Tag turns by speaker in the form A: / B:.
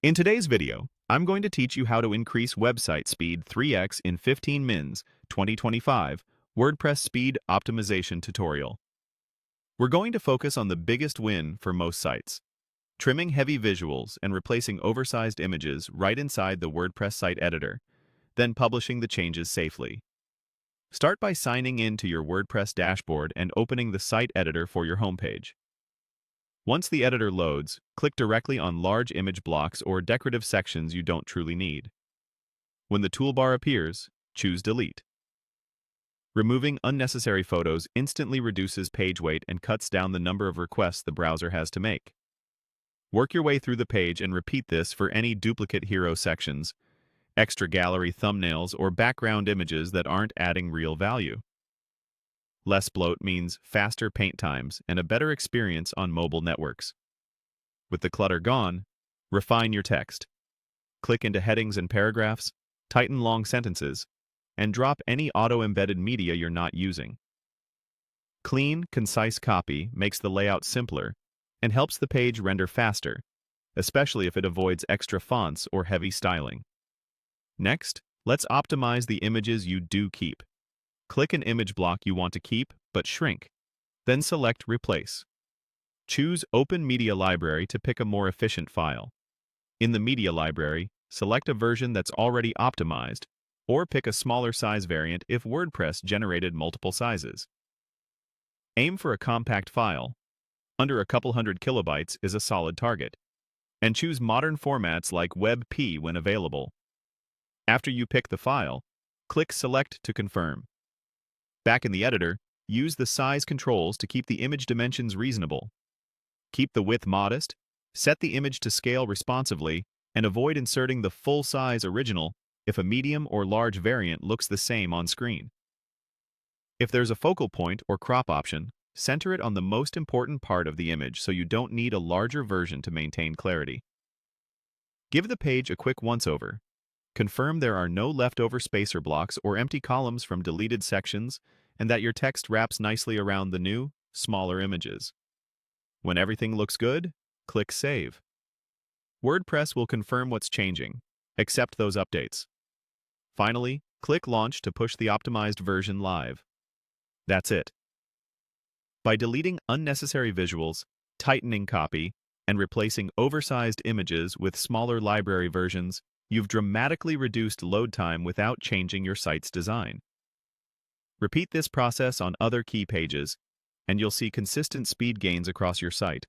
A: In today's video, I'm going to teach you how to increase website speed 3x in 15 mins 2025 WordPress speed optimization tutorial. We're going to focus on the biggest win for most sites, trimming heavy visuals and replacing oversized images right inside the WordPress site editor, then publishing the changes safely. Start by signing in to your WordPress dashboard and opening the site editor for your homepage. Once the editor loads, click directly on large image blocks or decorative sections you don't truly need. When the toolbar appears, choose Delete. Removing unnecessary photos instantly reduces page weight and cuts down the number of requests the browser has to make. Work your way through the page and repeat this for any duplicate hero sections, extra gallery thumbnails, or background images that aren't adding real value. Less bloat means faster paint times and a better experience on mobile networks. With the clutter gone, refine your text. Click into headings and paragraphs, tighten long sentences, and drop any auto-embedded media you're not using. Clean, concise copy makes the layout simpler and helps the page render faster, especially if it avoids extra fonts or heavy styling. Next, let's optimize the images you do keep. Click an image block you want to keep but shrink, then select Replace. Choose Open Media Library to pick a more efficient file. In the Media Library, select a version that's already optimized, or pick a smaller size variant if WordPress generated multiple sizes. Aim for a compact file. Under a couple hundred kilobytes is a solid target, and choose modern formats like WebP when available. After you pick the file, click Select to confirm. Back in the editor, use the size controls to keep the image dimensions reasonable. Keep the width modest, set the image to scale responsively, and avoid inserting the full-size original if a medium or large variant looks the same on screen. If there's a focal point or crop option, center it on the most important part of the image so you don't need a larger version to maintain clarity. Give the page a quick once-over. Confirm there are no leftover spacer blocks or empty columns from deleted sections, and that your text wraps nicely around the new, smaller images. When everything looks good, click Save. WordPress will confirm what's changing, accept those updates. Finally, click Launch to push the optimized version live. That's it. By deleting unnecessary visuals, tightening copy, and replacing oversized images with smaller library versions, you've dramatically reduced load time without changing your site's design. Repeat this process on other key pages, and you'll see consistent speed gains across your site.